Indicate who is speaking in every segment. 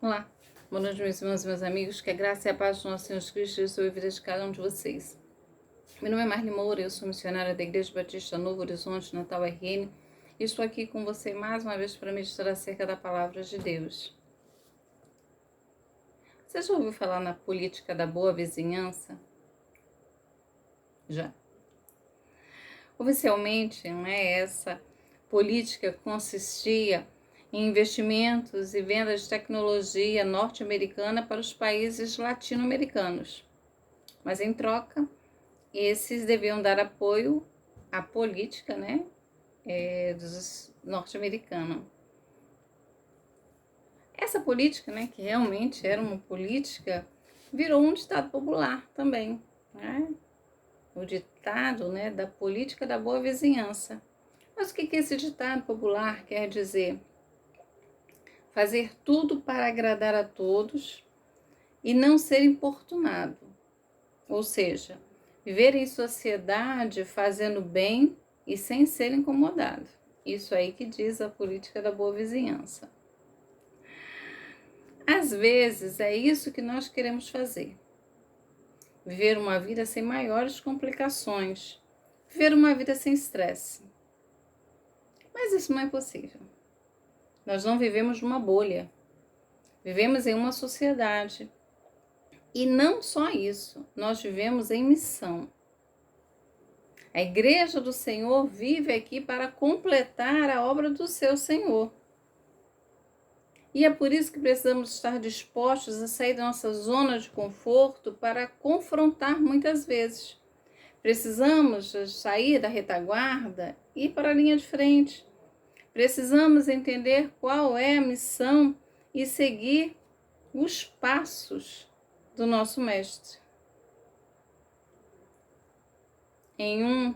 Speaker 1: Olá, boa noite, meus irmãos e meus amigos, que a graça e a paz do nosso Senhor Jesus Cristo esteja sobre a vida de cada um de vocês. Meu nome é Marli Moura, eu sou missionária da Igreja Batista Novo Horizonte, Natal RN, e estou aqui com você mais uma vez para meditar acerca da Palavra de Deus. Você já ouviu falar na política da boa vizinhança? Já. Oficialmente, essa política consistia em investimentos e vendas de tecnologia norte-americana para os países latino-americanos. Mas em troca, esses deviam dar apoio à política, dos norte-americanos. Essa política, que realmente era uma política, virou um ditado popular também, o ditado, da política da boa vizinhança. Mas o que esse ditado popular quer dizer? Fazer tudo para agradar a todos e não ser importunado. Ou seja, viver em sociedade fazendo bem e sem ser incomodado. Isso aí que diz a política da boa vizinhança. Às vezes é isso que nós queremos fazer. Viver uma vida sem maiores complicações. Viver uma vida sem estresse. Mas isso não é possível. Nós não vivemos numa bolha. Vivemos em uma sociedade. E não só isso, nós vivemos em missão. A Igreja do Senhor vive aqui para completar a obra do seu Senhor. E é por isso que precisamos estar dispostos a sair da nossa zona de conforto para confrontar muitas vezes. Precisamos sair da retaguarda e ir para a linha de frente. Precisamos entender qual é a missão e seguir os passos do nosso Mestre. Em uma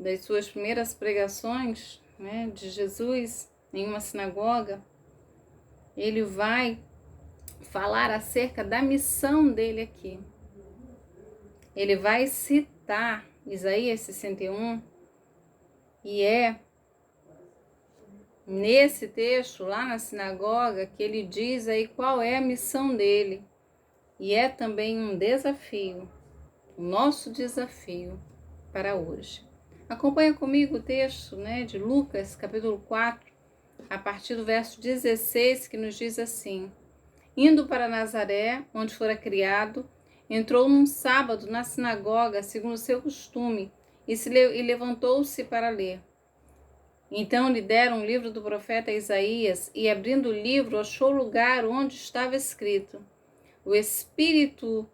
Speaker 1: das suas primeiras pregações, de Jesus, em uma sinagoga, ele vai falar acerca da missão dele aqui. Ele vai citar Isaías 61, e é nesse texto, lá na sinagoga, que ele diz aí qual é a missão dele. E é também um desafio, o nosso desafio para hoje. Acompanha comigo o texto, de Lucas, capítulo 4, a partir do verso 16, que nos diz assim: Indo para Nazaré, onde fora criado, entrou num sábado na sinagoga, segundo o seu costume, e levantou-se para ler. Então lhe deram o livro do profeta Isaías, e abrindo o livro, achou o lugar onde estava escrito: O Espírito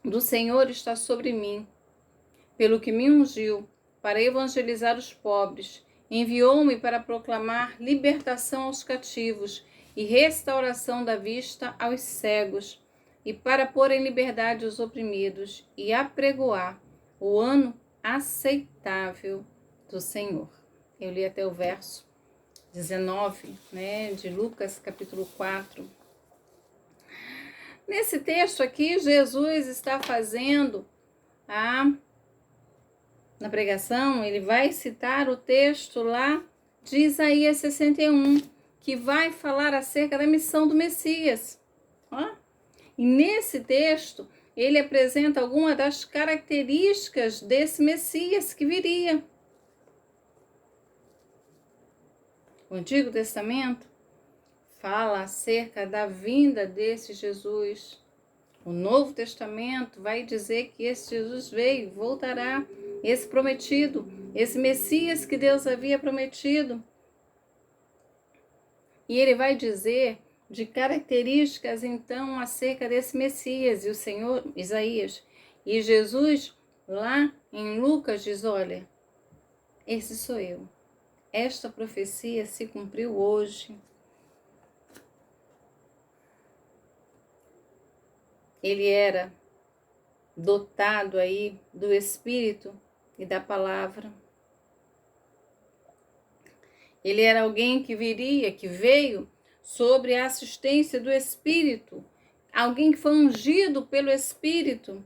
Speaker 1: do Senhor está sobre mim, pelo que me ungiu para evangelizar os pobres, enviou-me para proclamar libertação aos cativos e restauração da vista aos cegos, e para pôr em liberdade os oprimidos e apregoar o ano aceitável do Senhor. Eu li até o verso 19, de Lucas, capítulo 4. Nesse texto aqui, Jesus está fazendo na pregação, ele vai citar o texto lá de Isaías 61, que vai falar acerca da missão do Messias. E nesse texto, ele apresenta algumas das características desse Messias que viria. O Antigo Testamento fala acerca da vinda desse Jesus. O Novo Testamento vai dizer que esse Jesus veio, voltará, esse prometido, esse Messias que Deus havia prometido. E ele vai dizer de características, então, acerca desse Messias, e o Senhor, Isaías. E Jesus, lá em Lucas, diz: olha, esse sou eu. Esta profecia se cumpriu hoje. Ele era dotado aí do Espírito e da palavra. Ele era alguém que veio sobre a assistência do Espírito, alguém que foi ungido pelo Espírito.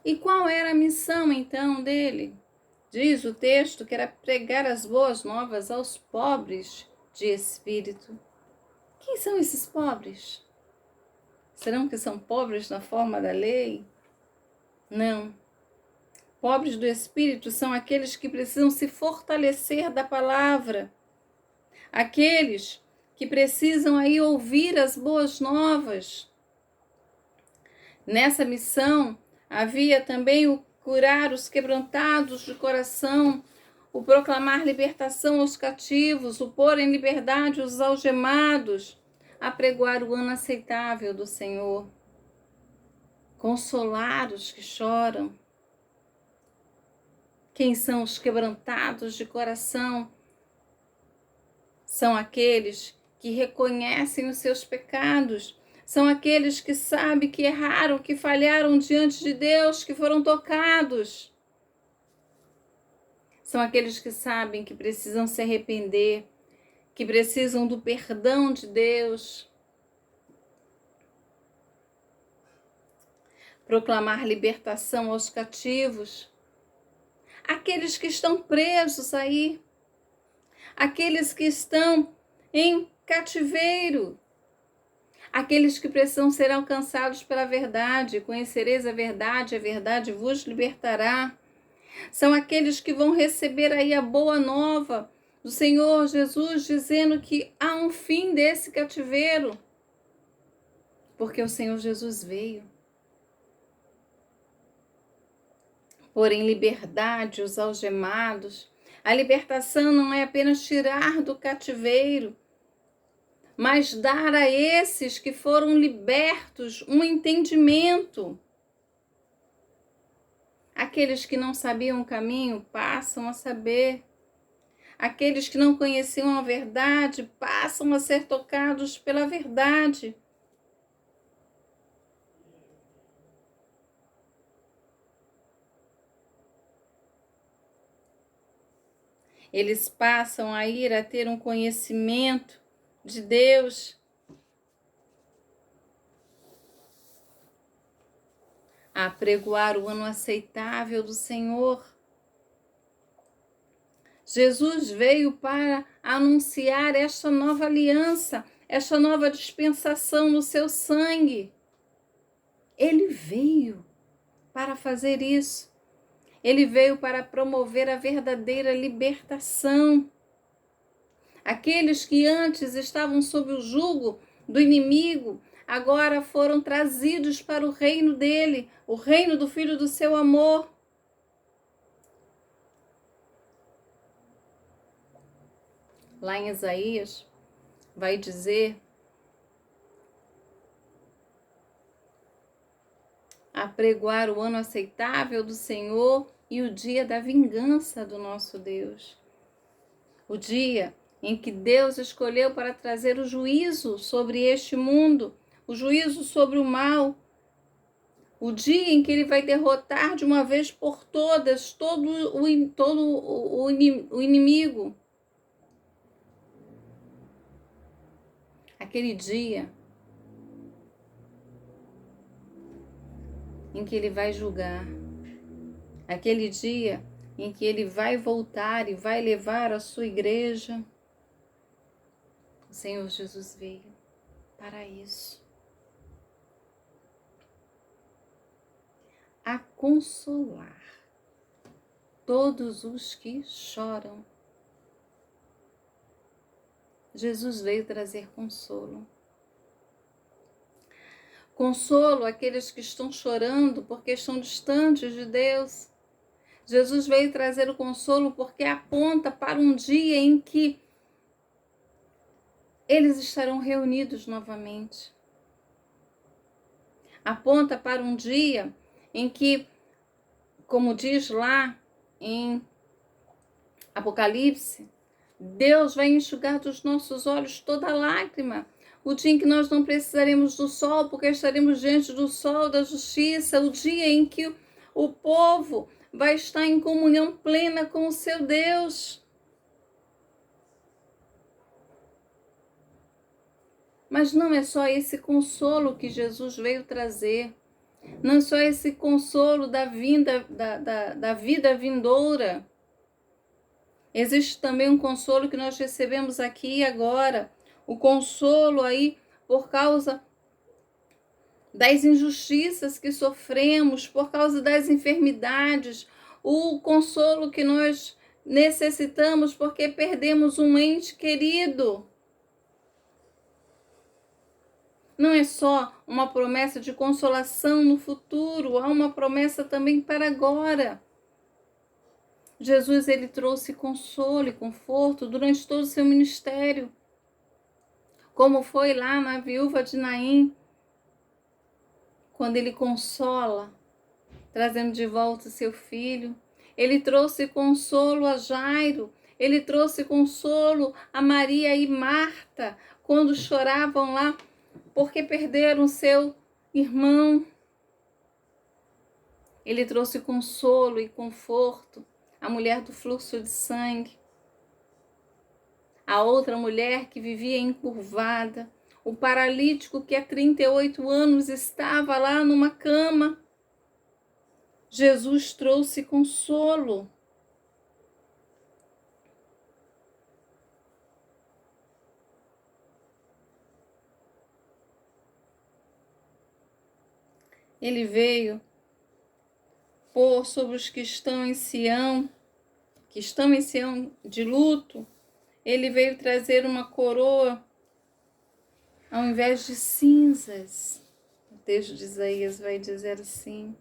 Speaker 1: E qual era a missão então dele? Diz o texto que era pregar as boas novas aos pobres de espírito. Quem são esses pobres? Serão que são pobres na forma da lei? Não. Pobres do espírito são aqueles que precisam se fortalecer da palavra. Aqueles que precisam aí ouvir as boas novas. Nessa missão havia também o curar os quebrantados de coração, o proclamar libertação aos cativos, o pôr em liberdade os algemados, apregoar o ano aceitável do Senhor, consolar os que choram. Quem são os quebrantados de coração? São aqueles que reconhecem os seus pecados, são aqueles que sabem que erraram, que falharam diante de Deus, que foram tocados. São aqueles que sabem que precisam se arrepender, que precisam do perdão de Deus. Proclamar libertação aos cativos. Aqueles que estão presos aí. Aqueles que estão em cativeiro. Aqueles que precisam ser alcançados pela verdade. Conhecereis a verdade vos libertará. São aqueles que vão receber aí a boa nova do Senhor Jesus, dizendo que há um fim desse cativeiro, porque o Senhor Jesus veio pôr em liberdade os algemados. A libertação não é apenas tirar do cativeiro, mas dar a esses que foram libertos um entendimento. Aqueles que não sabiam o caminho passam a saber. Aqueles que não conheciam a verdade passam a ser tocados pela verdade. Eles passam a ir a ter um conhecimento de Deus, a apregoar o ano aceitável do Senhor. Jesus veio para anunciar esta nova aliança, esta nova dispensação no seu sangue. Ele veio para fazer isso. Ele veio para promover a verdadeira libertação. Aqueles que antes estavam sob o jugo do inimigo, agora foram trazidos para o reino dele, o reino do Filho do seu amor. Lá em Isaías, vai dizer: apregoar o ano aceitável do Senhor e o dia da vingança do nosso Deus. O dia em que Deus escolheu para trazer o juízo sobre este mundo, o juízo sobre o mal, o dia em que Ele vai derrotar de uma vez por todas todo o inimigo. Aquele dia em que Ele vai julgar, aquele dia em que Ele vai voltar e vai levar a sua igreja. O Senhor Jesus veio para isso, a consolar todos os que choram. Jesus veio trazer consolo. Consolo àqueles que estão chorando porque estão distantes de Deus. Jesus veio trazer o consolo porque aponta para um dia em que eles estarão reunidos novamente. Aponta para um dia em que, como diz lá em Apocalipse, Deus vai enxugar dos nossos olhos toda lágrima. O dia em que nós não precisaremos do sol, porque estaremos diante do sol da justiça. O dia em que o povo vai estar em comunhão plena com o seu Deus. Mas não é só esse consolo que Jesus veio trazer. Não é só esse consolo da vida vindoura. Existe também um consolo que nós recebemos aqui e agora. o consolo aí por causa das injustiças que sofremos, por causa das enfermidades, o consolo que nós necessitamos porque perdemos um ente querido. Não é só uma promessa de consolação no futuro, há uma promessa também para agora. Jesus, ele trouxe consolo e conforto durante todo o seu ministério, como foi lá na viúva de Naim, quando ele consola, trazendo de volta seu filho. Ele trouxe consolo a Jairo, ele trouxe consolo a Maria e Marta, quando choravam lá porque perderam seu irmão. Ele trouxe consolo e conforto à mulher do fluxo de sangue, a outra mulher que vivia encurvada, o paralítico que há 38 anos estava lá numa cama. Jesus trouxe consolo. Ele veio pôr sobre os que estão em Sião de luto. Ele veio trazer uma coroa ao invés de cinzas. O texto de Isaías vai dizer assim.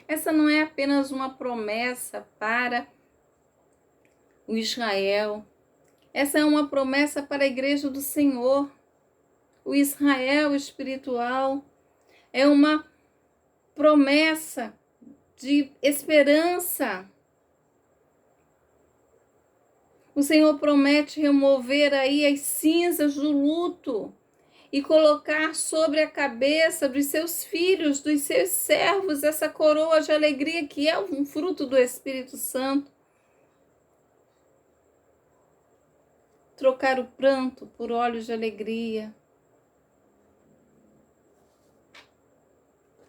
Speaker 1: Essa não é apenas uma promessa para o Israel. Essa é uma promessa para a igreja do Senhor. O Israel espiritual é uma promessa de esperança. O Senhor promete remover aí as cinzas do luto e colocar sobre a cabeça dos seus filhos, dos seus servos, essa coroa de alegria que é um fruto do Espírito Santo. Trocar o pranto por olhos de alegria.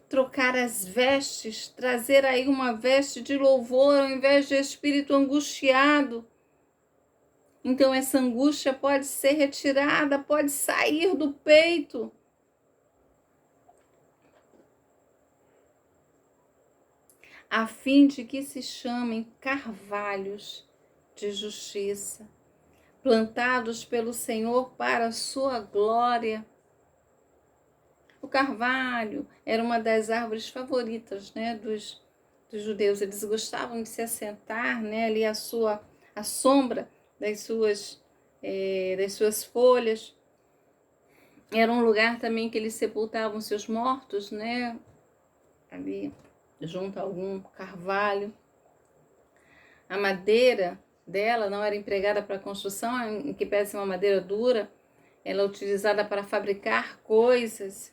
Speaker 1: Trocar as vestes, trazer aí uma veste de louvor ao invés de espírito angustiado. Então essa angústia pode ser retirada, pode sair do peito. A fim de que se chamem carvalhos de justiça, plantados pelo Senhor para a sua glória. O carvalho era uma das árvores favoritas, né, dos judeus. Eles gostavam de se assentar, né, ali à sombra das suas folhas. Era um lugar também que eles sepultavam seus mortos, né, ali junto a algum carvalho. A madeira dela não era empregada para construção, em que pese uma madeira dura, ela é utilizada para fabricar coisas.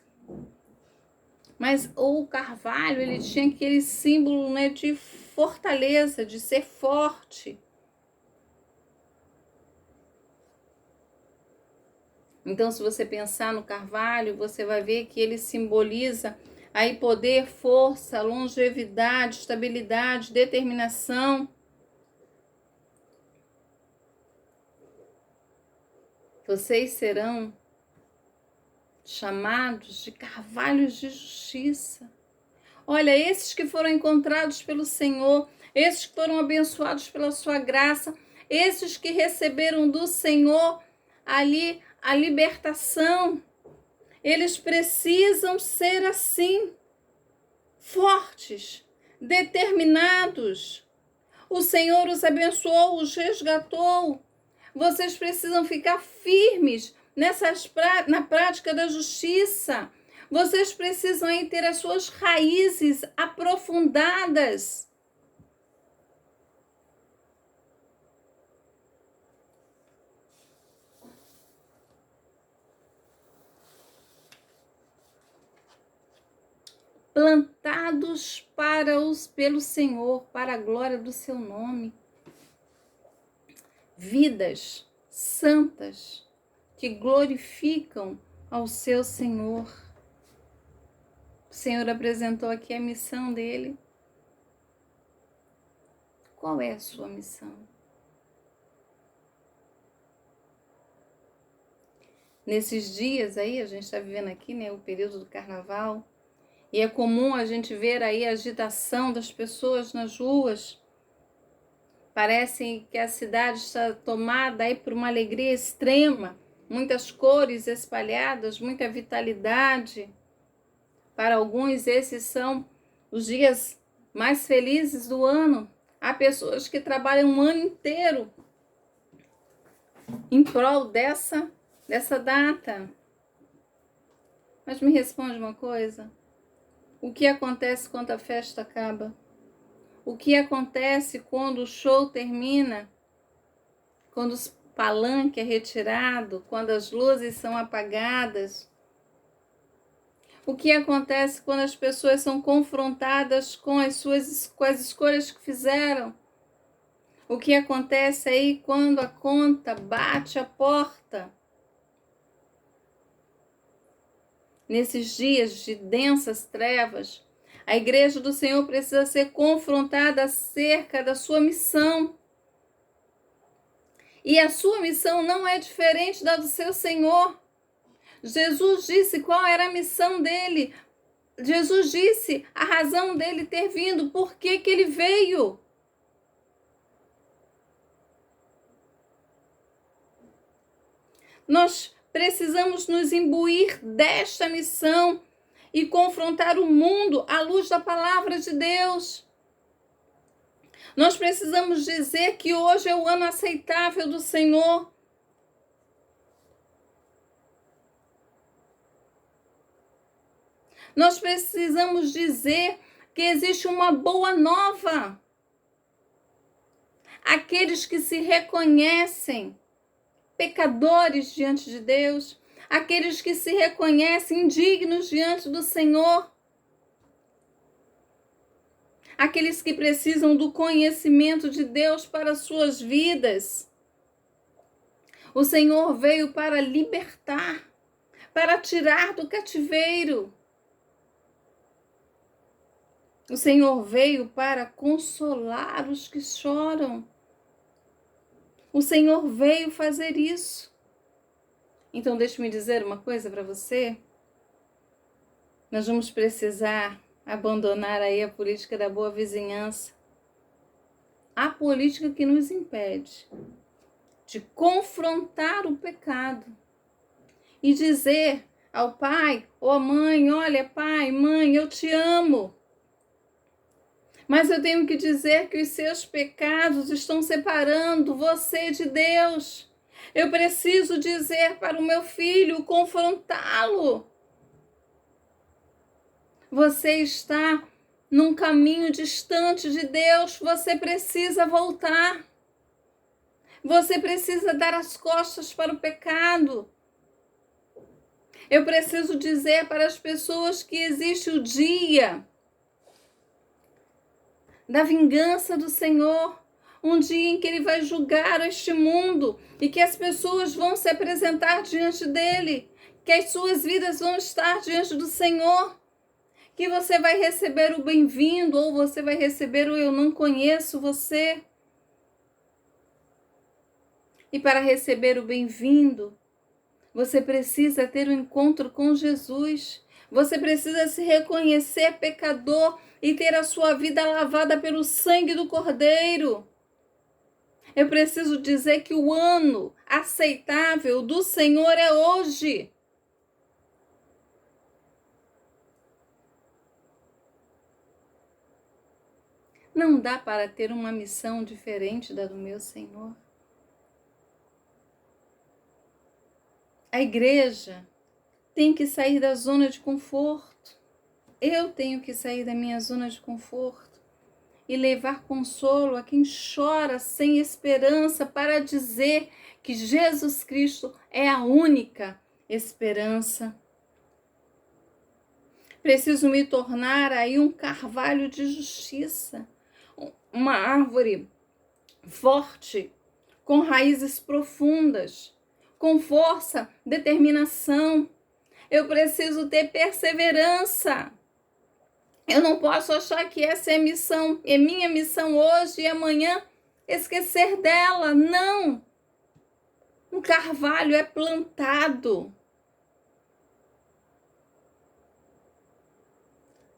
Speaker 1: Mas o carvalho, ele tinha aquele símbolo, né, de fortaleza, de ser forte. Então, se você pensar no carvalho, você vai ver que ele simboliza aí poder, força, longevidade, estabilidade, determinação. Vocês serão chamados de carvalhos de justiça. Olha, esses que foram encontrados pelo Senhor, esses que foram abençoados pela sua graça, esses que receberam do Senhor ali a libertação, eles precisam ser assim, fortes, determinados. O Senhor os abençoou, os resgatou. Vocês precisam ficar firmes na prática da justiça. Vocês precisam aí ter as suas raízes aprofundadas. Plantados pelo Senhor, para a glória do seu nome. Vidas santas que glorificam ao seu Senhor. O Senhor apresentou aqui a missão dele. Qual é a sua missão? Nesses dias aí, a gente está vivendo aqui, né, o período do carnaval, e é comum a gente ver aí a agitação das pessoas nas ruas. Parece que a cidade está tomada aí por uma alegria extrema, muitas cores espalhadas, muita vitalidade. Para alguns, esses são os dias mais felizes do ano. Há pessoas que trabalham um ano inteiro em prol dessa data. Mas me responde uma coisa: o que acontece quando a festa acaba? O que acontece quando o show termina? Quando o palanque é retirado? Quando as luzes são apagadas? O que acontece quando as pessoas são confrontadas com as escolhas que fizeram? O que acontece aí quando a conta bate a porta? Nesses dias de densas trevas, a Igreja do Senhor precisa ser confrontada acerca da sua missão. E a sua missão não é diferente da do seu Senhor. Jesus disse qual era a missão dele. Jesus disse a razão dele ter vindo, por que ele veio. Nós precisamos nos imbuir desta missão e confrontar o mundo à luz da palavra de Deus. Nós precisamos dizer que hoje é o ano aceitável do Senhor. Nós precisamos dizer que existe uma boa nova. Aqueles que se reconhecem pecadores diante de Deus, aqueles que se reconhecem indignos diante do Senhor, aqueles que precisam do conhecimento de Deus para suas vidas. O Senhor veio para libertar, para tirar do cativeiro. O Senhor veio para consolar os que choram. O Senhor veio fazer isso. Então, deixe-me dizer uma coisa para você. Nós vamos precisar abandonar aí a política da boa vizinhança. A política que nos impede de confrontar o pecado e dizer ao pai ou à mãe: olha, pai, mãe, eu te amo. Mas eu tenho que dizer que os seus pecados estão separando você de Deus. Eu preciso dizer para o meu filho, confrontá-lo. Você está num caminho distante de Deus, você precisa voltar. Você precisa dar as costas para o pecado. Eu preciso dizer para as pessoas que existe o dia da vingança do Senhor, um dia em que Ele vai julgar este mundo e que as pessoas vão se apresentar diante dEle, que as suas vidas vão estar diante do Senhor, que você vai receber o bem-vindo ou você vai receber o eu não conheço você. E para receber o bem-vindo, você precisa ter um encontro com Jesus. Você precisa se reconhecer pecador e ter a sua vida lavada pelo sangue do Cordeiro. Eu preciso dizer que o ano aceitável do Senhor é hoje. Não dá para ter uma missão diferente da do meu Senhor. A igreja tem que sair da zona de conforto. Eu tenho que sair da minha zona de conforto e levar consolo a quem chora sem esperança, para dizer que Jesus Cristo é a única esperança. Preciso me tornar aí um carvalho de justiça, uma árvore forte, com raízes profundas, com força, determinação. Eu preciso ter perseverança. Eu não posso achar que essa é minha missão hoje e amanhã esquecer dela. Não! Um carvalho é plantado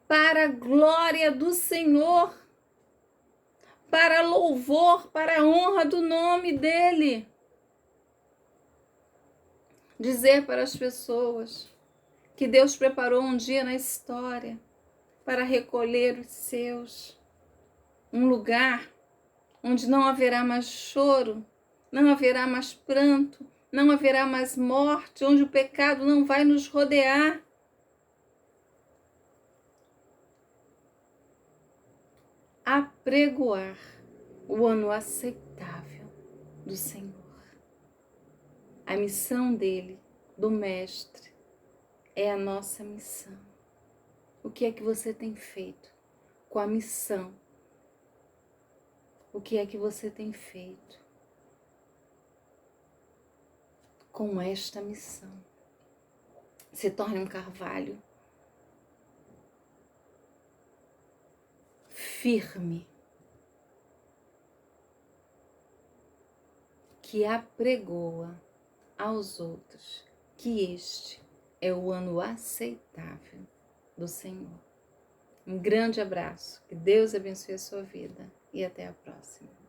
Speaker 1: para a glória do Senhor, para louvor, para a honra do nome dEle. Dizer para as pessoas que Deus preparou um dia na história para recolher os seus, um lugar onde não haverá mais choro, não haverá mais pranto, não haverá mais morte, onde o pecado não vai nos rodear. Apregoar o ano aceitável do Senhor. A missão dele, do Mestre, é a nossa missão. O que é que você tem feito com a missão? O que é que você tem feito com esta missão? Se torne um carvalho firme, que apregoa aos outros que este é o ano aceitável do Senhor. Um grande abraço, que Deus abençoe a sua vida e até a próxima.